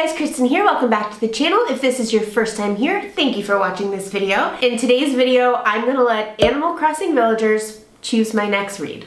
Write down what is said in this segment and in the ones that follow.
guys, Kristen here. Welcome back to the channel. If this is your first time here, thank you for watching this video. In today's video, I'm gonna let Animal Crossing villagers choose my next read.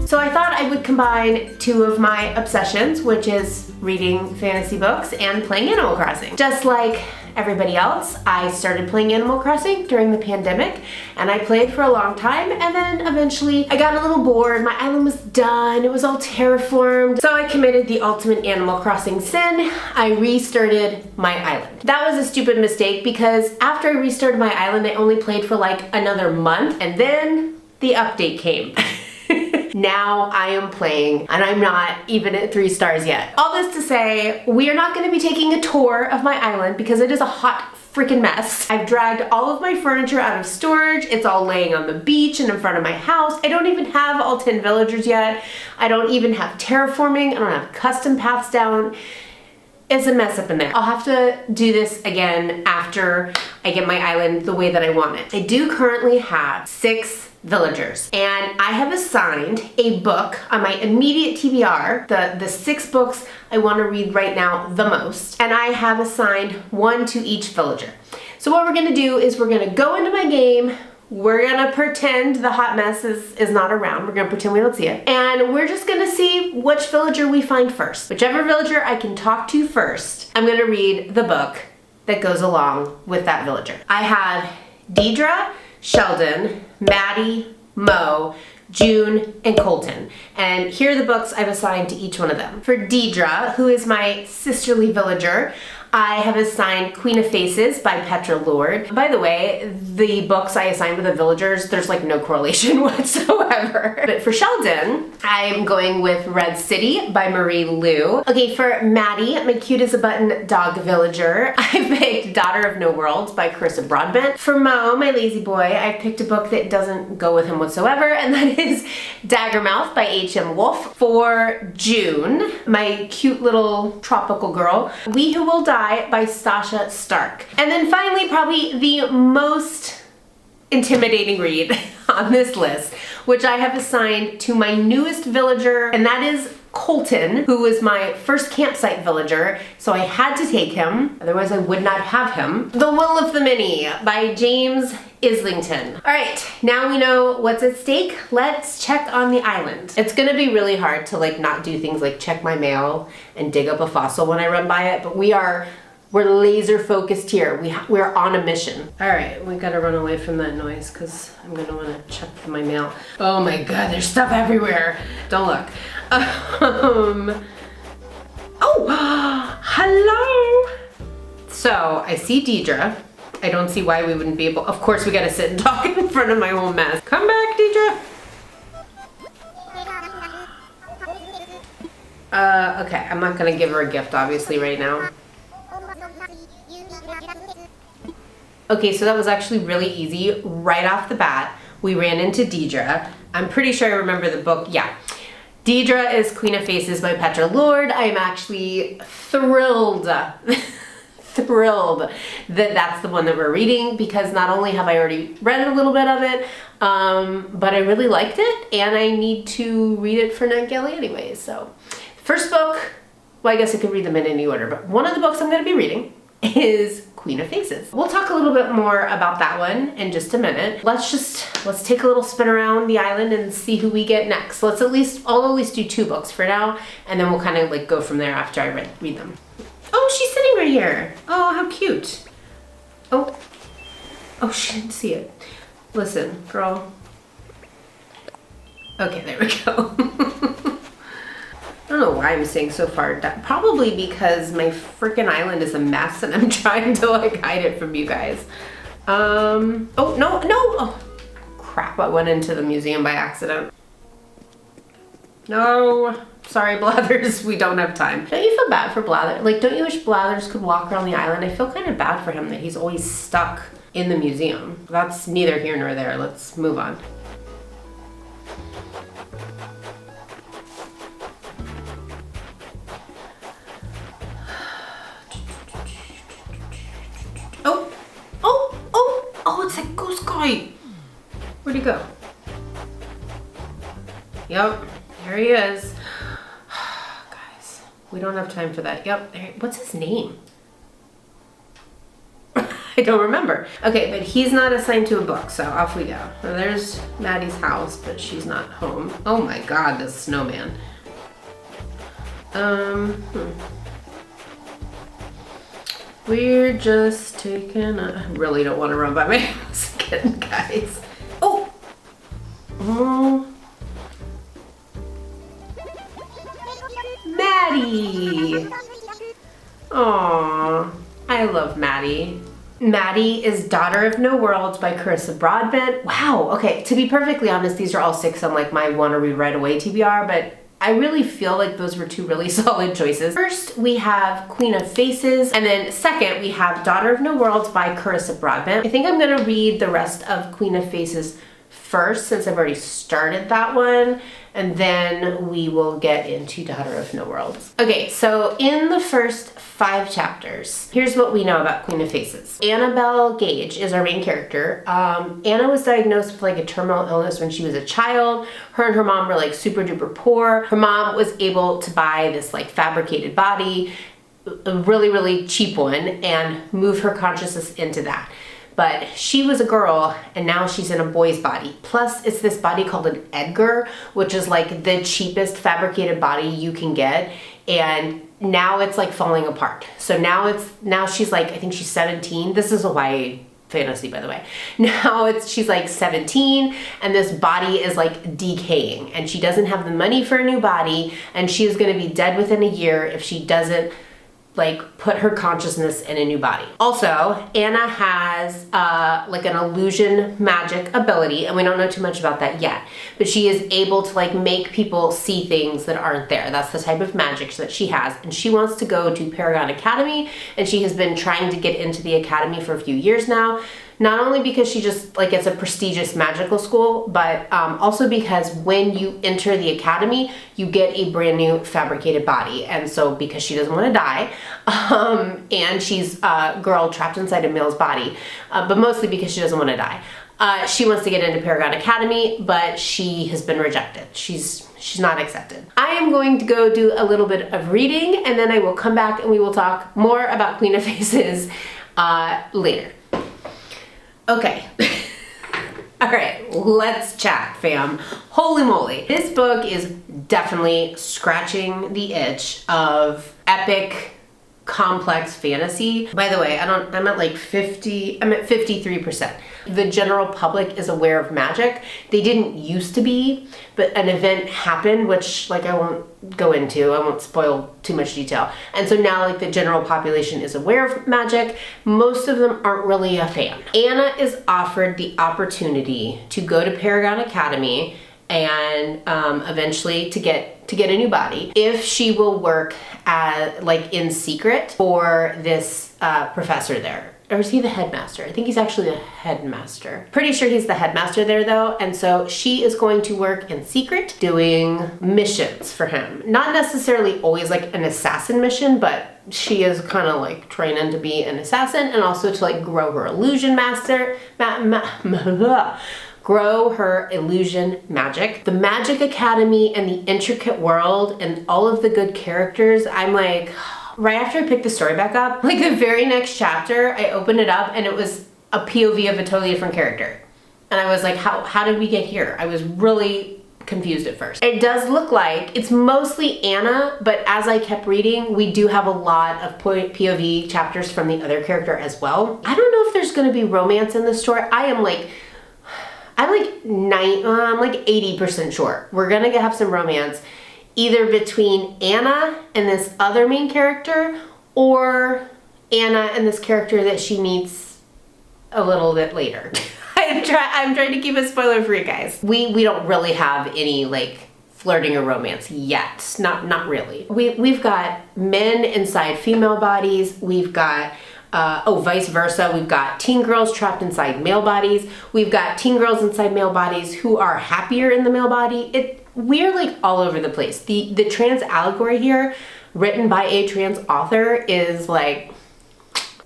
So I thought I would combine two of my obsessions, which is reading fantasy books and playing Animal Crossing. Just like everybody else, I started playing Animal Crossing during the pandemic, and I played for a long time, and then eventually I got a little bored. My island was done, it was all terraformed, so I committed the ultimate Animal Crossing sin. I restarted my island. That was a stupid mistake because after I restarted my island, I only played for like another month, and then the update came. Now I am playing, and I'm not even at 3 stars yet. All this to say, we are not going to be taking a tour of my island because it is a hot freaking mess. I've dragged all of my furniture out of storage. It's all laying on the beach and in front of my house. I don't even have all 10 villagers yet. I don't even have terraforming. I don't have custom paths down. It's a mess up in there. I'll have to do this again after I get my island the way that I want it. I do currently have 6 villagers, and I have assigned a book on my immediate TBR, the 6 books I want to read right now the most, and I have assigned 1 to each villager. So what we're gonna do is we're gonna go into my game, we're gonna pretend the hot mess is not around, we're gonna pretend we don't see it, and we're just gonna see which villager we find first. Whichever villager I can talk to first, I'm gonna read the book that goes along with that villager. I have Deidre, Sheldon, Maddie, Mo, June, and Colton. And here are the books I've assigned to each one of them. For Deidre, who is my sisterly villager, I have assigned Queen of Faces by Petra. By the way, the books I assigned with the villagers, there's like no correlation whatsoever. But for Sheldon, I'm going with Red City by Marie Lu. Okay, for Maddie, my cute as a button dog villager, I picked Daughter of No Worlds by Carissa Broadbent. For Mo, my lazy boy, I picked a book that doesn't go with him whatsoever, and that is Daggermouth by H.M. Wolfe. For June, my cute little tropical girl, We Who Will Die by Stacia Stark. And then finally, probably the most intimidating read on this list, which I have assigned to my newest villager, and that is Colton, who was my first campsite villager, so I had to take him, otherwise I would not have him. The Will of the Many by James Islington. All right, now we know what's at stake. Let's check on the island. It's gonna be really hard to like not do things like check my mail and dig up a fossil when I run by it, but we're laser focused here. We're on a mission. All right, we gotta run away from that noise because I'm gonna wanna check my mail. Oh my God, there's stuff everywhere. Don't look. Oh, hello. So I see Deidre. I don't see why we wouldn't be able, of course we gotta sit and talk in front of my whole mess. Come back, Deidre. Okay, I'm not gonna give her a gift obviously right now. Okay, so that was actually really easy. Right off the bat, we ran into Deidre. I'm pretty sure I remember the book, yeah. Deidre is Queen of Faces by Petra. I am actually thrilled, thrilled that that's the one that we're reading, because not only have I already read a little bit of it, but I really liked it, and I need to read it for NetGalley anyways. So, first book, well, I guess I could read them in any order, but one of the books I'm going to be reading is Queen of Faces. We'll talk a little bit more about that one in just a minute. Let's take a little spin around the island and see who we get next. I'll at least do 2 books for now, and then we'll kind of like go from there after I read them. Oh, she's sitting right here. Oh, how cute. Oh, she didn't see it. Listen, girl. Okay, there we go. I don't know why I'm staying so far down. Probably because my freaking island is a mess and I'm trying to like hide it from you guys. Oh, no. Oh, crap, I went into the museum by accident. No, sorry, Blathers, we don't have time. Don't you feel bad for Blathers? Like, don't you wish Blathers could walk around the island? I feel kind of bad for him that he's always stuck in the museum. That's neither here nor there. Let's move on. Oh, it's that ghost guy. Where'd he go? Yep, there there he is. Guys, we don't have time for that. Yep, what's his name? I don't remember. Okay, but he's not assigned to a book, so off we go. Well, there's Maddie's house, but she's not home. Oh my God, this snowman. We're just taking I really don't want to run by my house again, guys. Oh! Maddie! Aww, I love Maddie. Maddie is Daughter of No Worlds by Carissa Broadbent. Wow, okay, to be perfectly honest, these are all 6 on like my wanna read right away TBR, but I really feel like those were 2 really solid choices. First, we have Queen of Faces, and then second, we have Daughter of No Worlds by Carissa Broadbent. I think I'm gonna read the rest of Queen of Faces first, since I've already started that one, and then we will get into Daughter of No Worlds. Okay, so in the first 5 chapters, here's what we know about Queen of Faces. Annabelle Gage is our main character. Anna was diagnosed with like a terminal illness when she was a child. Her and her mom were like super duper poor. Her mom was able to buy this like fabricated body, a really, really cheap one, and move her consciousness into that. But she was a girl and now she's in a boy's body. Plus it's this body called an Edgar, which is like the cheapest fabricated body you can get. And now it's like falling apart. So now she's like, I think she's 17. This is a YA fantasy, by the way. Now she's like 17 and this body is like decaying and she doesn't have the money for a new body and she is gonna be dead within a year if she doesn't like put her consciousness in a new body. Also, Anna has like an illusion magic ability, and we don't know too much about that yet, but she is able to like make people see things that aren't there. That's the type of magic that she has, and she wants to go to Paragon Academy, and she has been trying to get into the academy for a few years now. Not only because she just like it's a prestigious magical school, but also because when you enter the academy, you get a brand new fabricated body. And so because she doesn't want to die, and she's a girl trapped inside a male's body, but mostly because she doesn't want to die. She wants to get into Paragon Academy, but she has been rejected. She's not accepted. I am going to go do a little bit of reading, and then I will come back and we will talk more about Queen of Faces later. Okay. All right, let's chat, fam. Holy moly. This book is definitely scratching the itch of epic, complex fantasy. By the way, I'm at like 53%. The general public is aware of magic. They didn't used to be, but an event happened, which like I won't go into, I won't spoil too much detail. And so now like the general population is aware of magic. Most of them aren't really a fan. Anna is offered the opportunity to go to Paragon Academy and eventually to get a new body if she will work like in secret for this professor there. Or is he the headmaster? I think he's actually the headmaster. Pretty sure he's the headmaster there though. And so she is going to work in secret doing missions for him. Not necessarily always like an assassin mission, but she is kind of like training to be an assassin and also to like grow her illusion grow her illusion magic. The Magic Academy and the intricate world and all of the good characters, I'm like, right after I picked the story back up, like the very next chapter, I opened it up and it was a POV of a totally different character. And I was like, how did we get here? I was really confused at first. It does look like it's mostly Anna, but as I kept reading, we do have a lot of POV chapters from the other character as well. I don't know if there's gonna be romance in this story. I'm like 80% sure we're gonna have some romance either between Anna and this other main character or Anna and this character that she meets a little bit later. I'm trying to keep it spoiler free, guys. We don't really have any like flirting or romance yet. Not really. We've got men inside female bodies. We've got vice versa. We've got teen girls trapped inside male bodies. We've got teen girls inside male bodies who are happier in the male body. We're like all over the place. The trans allegory here, written by a trans author, is like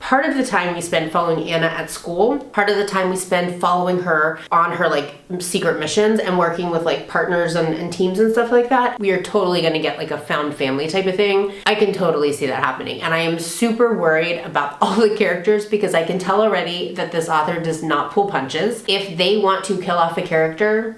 Part of the time we spend following Anna at school. Part of the time we spend following her on her like secret missions and working with like partners and teams and stuff like that. We are totally gonna get like a found family type of thing. I can totally see that happening. And I am super worried about all the characters because I can tell already that this author does not pull punches. If they want to kill off a character,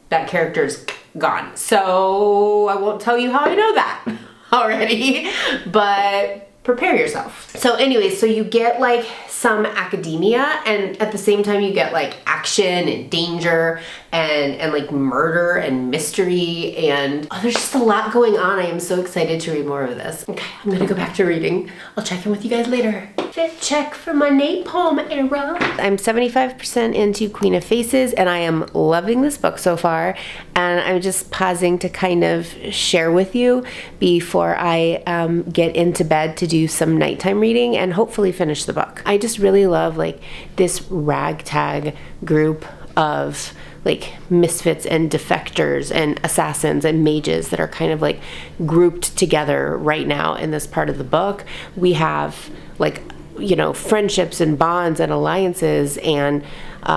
that character's gone. So I won't tell you how I know that already, but prepare yourself. So anyways, so you get like some academia and at the same time you get like action and danger and like murder and mystery and there's just a lot going on. I am so excited to read more of this. Okay, I'm gonna go back to reading. I'll check in with you guys later. Fit check for my napalm era. I'm 75% into Queen of Faces and I am loving this book so far, and I'm just pausing to kind of share with you before I get into bed to do some nighttime reading and hopefully finish the book. I just really love like this ragtag group of like misfits and defectors and assassins and mages that are kind of like grouped together right now in this part of the book. We have like, you know, friendships and bonds and alliances and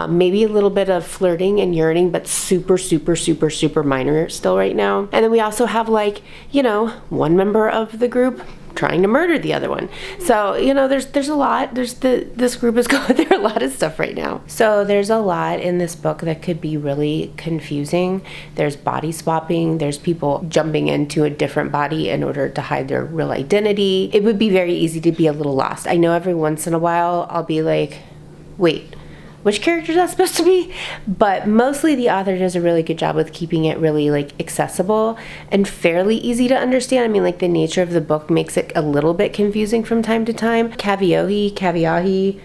maybe a little bit of flirting and yearning, but super, super, super, super minor still right now. And then we also have like, you know, one member of the group trying to murder the other one. So, you know, there's a lot. This group is going through a lot of stuff right now. So there's a lot in this book that could be really confusing. There's body swapping. There's people jumping into a different body in order to hide their real identity. It would be very easy to be a little lost. I know every once in a while I'll be like, wait, which character is that supposed to be? But mostly the author does a really good job with keeping it really like accessible and fairly easy to understand. I mean, like the nature of the book makes it a little bit confusing from time to time. Kaviahi,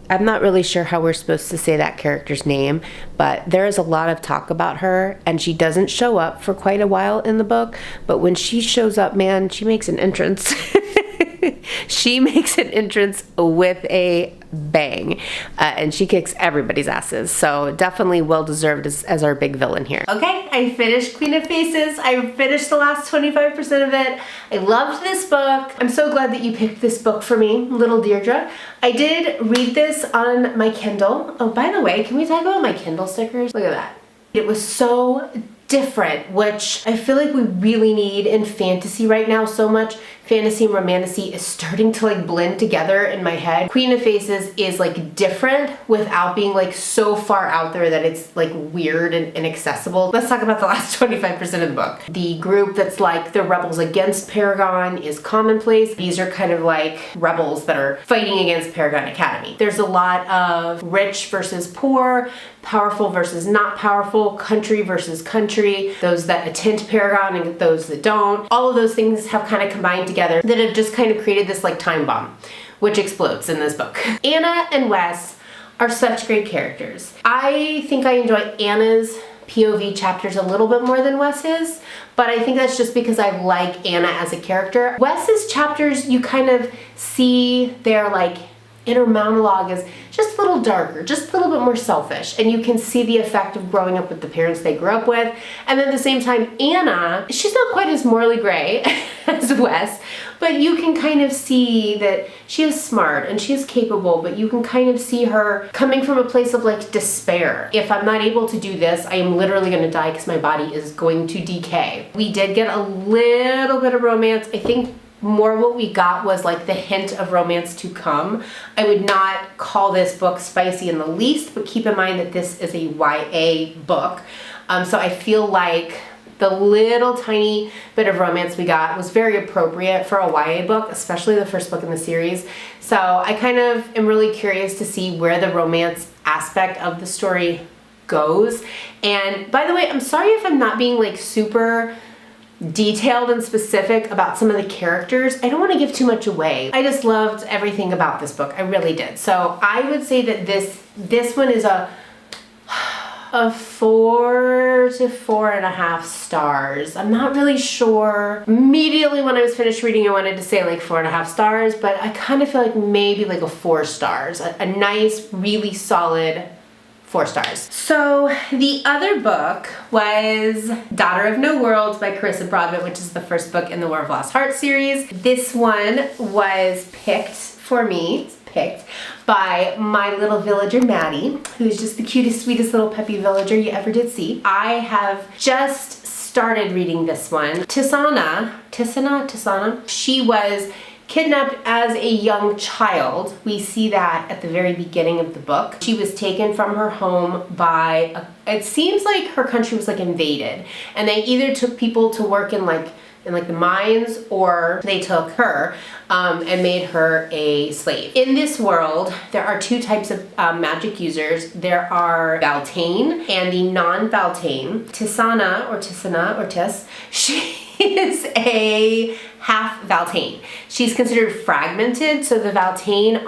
I'm not really sure how we're supposed to say that character's name, but there is a lot of talk about her and she doesn't show up for quite a while in the book, but when she shows up, man, she makes an entrance. She makes an entrance with a bang, and she kicks everybody's asses. So definitely well deserved as our big villain here. Okay, I finished Queen of Faces. I finished the last 25% of it. I loved this book. I'm so glad that you picked this book for me, little Deirdre. I did read this on my Kindle. Oh, by the way, can we talk about my Kindle stickers? Look at that. It was so different, which I feel like we really need in fantasy right now so much. Fantasy and romantasy is starting to like blend together in my head. Queen of Faces is like different without being like so far out there that it's like weird and inaccessible. Let's talk about the last 25% of the book. The group that's like the rebels against Paragon is commonplace. These are kind of like rebels that are fighting against Paragon Academy. There's a lot of rich versus poor, powerful versus not powerful, country versus country, those that attend Paragon and those that don't. All of those things have kind of combined together that have just kind of created this like time bomb, which explodes in this book. Anna and Wes are such great characters. I think I enjoy Anna's POV chapters a little bit more than Wes's, but I think that's just because I like Anna as a character. Wes's chapters, you kind of see their like inner monologue is just a little darker, just a little bit more selfish, and you can see the effect of growing up with the parents they grew up with. And then at the same time, Anna, she's not quite as morally gray as Wes, but you can kind of see that she is smart and she is capable, but you can kind of see her coming from a place of like despair. If I'm not able to do this, I am literally going to die because my body is going to decay. We did get a little bit of romance. I think more what we got was like the hint of romance to come. I would not call this book spicy in the least, but keep in mind that this is a YA book. So I feel like the little tiny bit of romance we got was very appropriate for a YA book, especially the first book in the series. So I kind of am really curious to see where the romance aspect of the story goes. And by the way, I'm sorry if I'm not being like super detailed and specific about some of the characters. I don't want to give too much away. I just loved everything about this book. I really did. So I would say that this one is a 4 to 4.5 stars. I'm not really sure. Immediately when I was finished reading, I wanted to say like 4.5 stars, but I kind of feel like maybe like a 4 stars. A nice, really solid 4 stars. So the other book was Daughter of No Worlds by Carissa Broadbent, which is the first book in the War of Lost Heart series. This one was picked for me. It's picked by my little villager Maddie, who's just the cutest, sweetest little peppy villager you ever did see. I have just started reading this one. Tisana, she was kidnapped as a young child. We see that at the very beginning of the book. She was taken from her home by, it seems like her country was like invaded, and they either took people to work in the mines, or they took her and made her a slave. In this world, there are two types of magic users. There are Valtane and the non-Valtane. Tisana, she is a half Valtane. She's considered fragmented, so the Valtane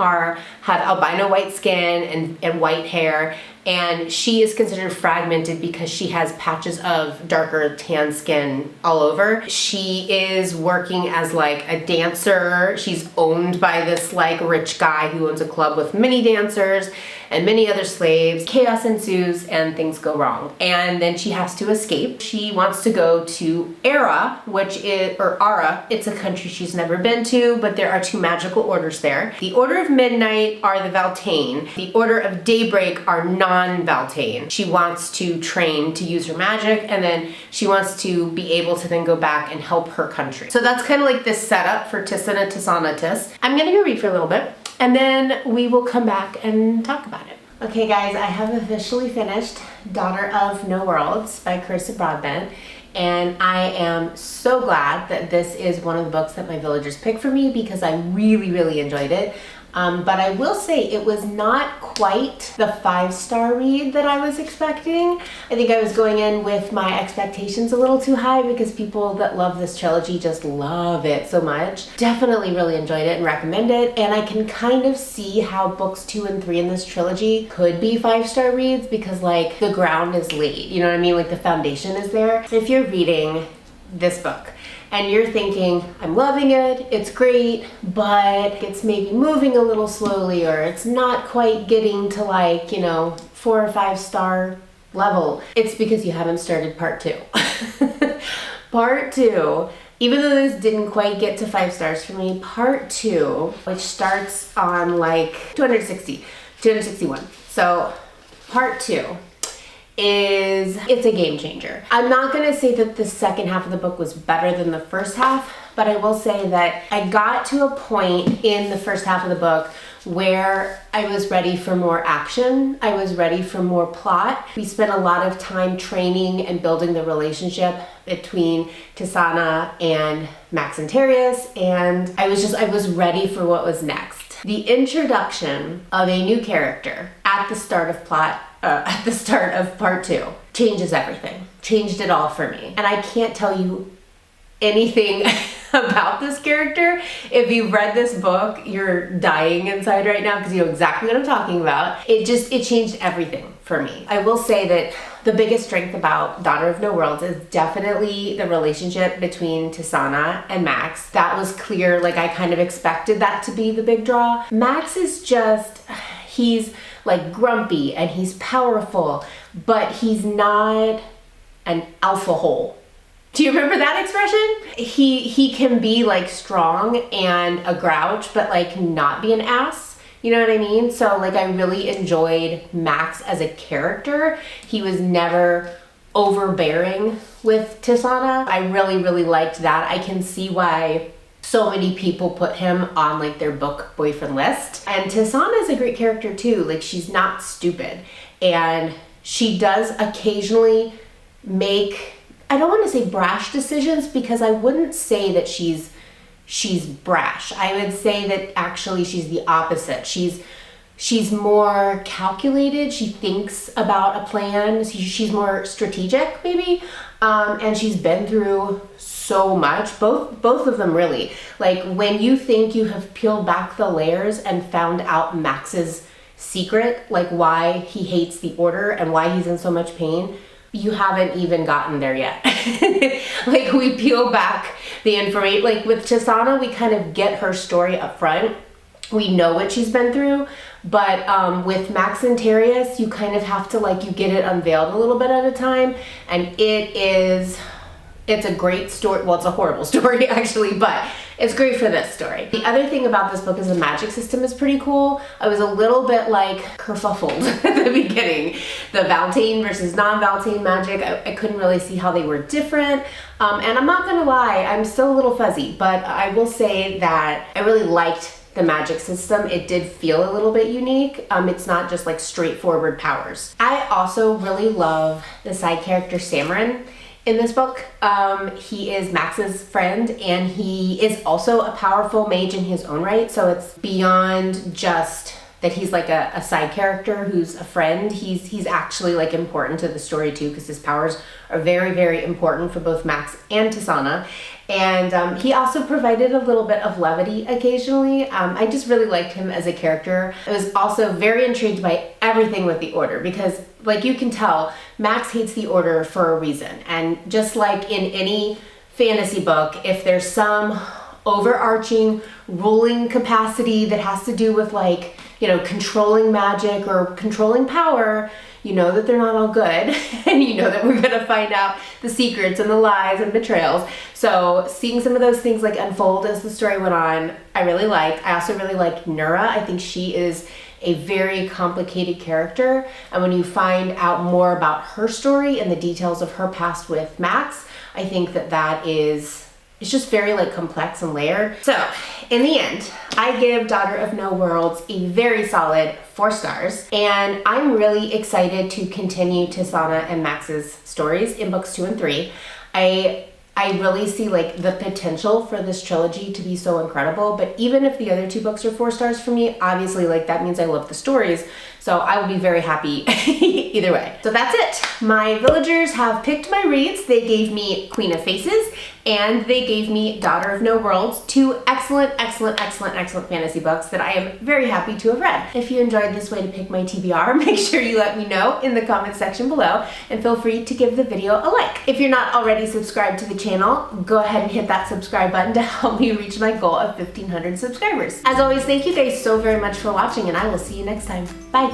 have albino white skin and white hair, and she is considered fragmented because she has patches of darker tan skin all over. She is working as like a dancer. She's owned by this like rich guy who owns a club with many dancers and many other slaves. Chaos ensues and things go wrong, and then she has to escape. She wants to go to Ara, it's a country she's never been to, but there are two magical orders there. The Order of Midnight are the Valtane. The Order of Daybreak are non-Valtane. She wants to train to use her magic, and then she wants to be able to then go back and help her country. So that's kind of like this setup for Tisana Tis. I'm gonna go read for a little bit, and then we will come back and talk about it. Okay guys, I have officially finished Daughter of No Worlds by Carissa Broadbent, and I am so glad that this is one of the books that my villagers picked for me because I really, really enjoyed it. But I will say it was not quite the 5-star read that I was expecting. I think I was going in with my expectations a little too high because people that love this trilogy just love it so much. Definitely really enjoyed it and recommend it, and I can kind of see how books 2 and 3 in this trilogy could be 5-star reads because like the ground is laid, you know what I mean? Like the foundation is there. If you're reading this book and you're thinking, I'm loving it, it's great, but it's maybe moving a little slowly, or it's not quite getting to like, 4 or 5-star level, it's because you haven't started part 2. Part 2, even though this didn't quite get to 5 stars for me, part 2, which starts on like 261. So part 2 it's a game changer. I'm not gonna say that the second half of the book was better than the first half, but I will say that I got to a point in the first half of the book where I was ready for more action. I was ready for more plot. We spent a lot of time training and building the relationship between Tisana and Maxentarius, and I was ready for what was next. The introduction of a new character at the start of part 2 changes everything. Changed it all for me. And I can't tell you anything about this character. If you've read this book, you're dying inside right now because you know exactly what I'm talking about. It changed everything for me. I will say that the biggest strength about Daughter of No Worlds is definitely the relationship between Tisana and Max. That was clear, like I kind of expected that to be the big draw. Max is just, he's like grumpy and he's powerful, but he's not an alpha hole. Do you remember that expression? He can be like strong and a grouch, but like not be an ass. You know what I mean? So like I really enjoyed Max as a character. He was never overbearing with Tisana. I really, really liked that. I can see why so many people put him on like their book boyfriend list. And Tisana is a great character too. Like she's not stupid, and she does occasionally make, I don't want to say brash decisions because I wouldn't say that she's brash. I would say that actually she's the opposite. She's more calculated. She thinks about a plan. She's more strategic maybe. And she's been through so much, both of them really. Like when you think you have peeled back the layers and found out Max's secret, like why he hates the order and why he's in so much pain, you haven't even gotten there yet. Like we peel back the information, like with Tisana, we kind of get her story up front. We know what she's been through, but with Maxentarius, you kind of have to like, you get it unveiled a little bit at a time, and it's It's a great story. Well, it's a horrible story actually, but it's great for this story. The other thing about this book is the magic system is pretty cool. I was a little bit like kerfuffled at the beginning. The Valtane versus non-Valtane magic, I couldn't really see how they were different. And I'm not gonna lie, I'm still a little fuzzy, but I will say that I really liked the magic system. It did feel a little bit unique. It's not just like straightforward powers. I also really love the side character Samarin in this book. He is Max's friend, and he is also a powerful mage in his own right. So it's beyond just that he's like a side character who's a friend. He's actually like important to the story too, because his powers are very, very important for both Max and Tisana. And he also provided a little bit of levity occasionally. I just really liked him as a character. I was also very intrigued by everything with the Order, because like you can tell, Max hates the Order for a reason. And just like in any fantasy book, if there's some overarching ruling capacity that has to do with like, you know, controlling magic or controlling power, you know that they're not all good, and you know that we're gonna find out the secrets and the lies and betrayals. So seeing some of those things like unfold as the story went on, I really liked. I also really liked Nura. I think she is a very complicated character, and when you find out more about her story and the details of her past with Max, I think that it's just very like complex and layered. So in the end, I give Daughter of No Worlds a very solid 4 stars, and I'm really excited to continue Tisana and Max's stories in books 2 and 3. I really see like the potential for this trilogy to be so incredible, but even if the other 2 books are 4 stars for me, obviously like that means I love the stories, so I will be very happy either way. So that's it. My villagers have picked my reads. They gave me Queen of Faces, and they gave me Daughter of No Worlds, 2 excellent fantasy books that I am very happy to have read. If you enjoyed this way to pick my TBR, make sure you let me know in the comment section below, and feel free to give the video a like. If you're not already subscribed to the channel, go ahead and hit that subscribe button to help me reach my goal of 1,500 subscribers. As always, thank you guys so very much for watching, and I will see you next time. Bye.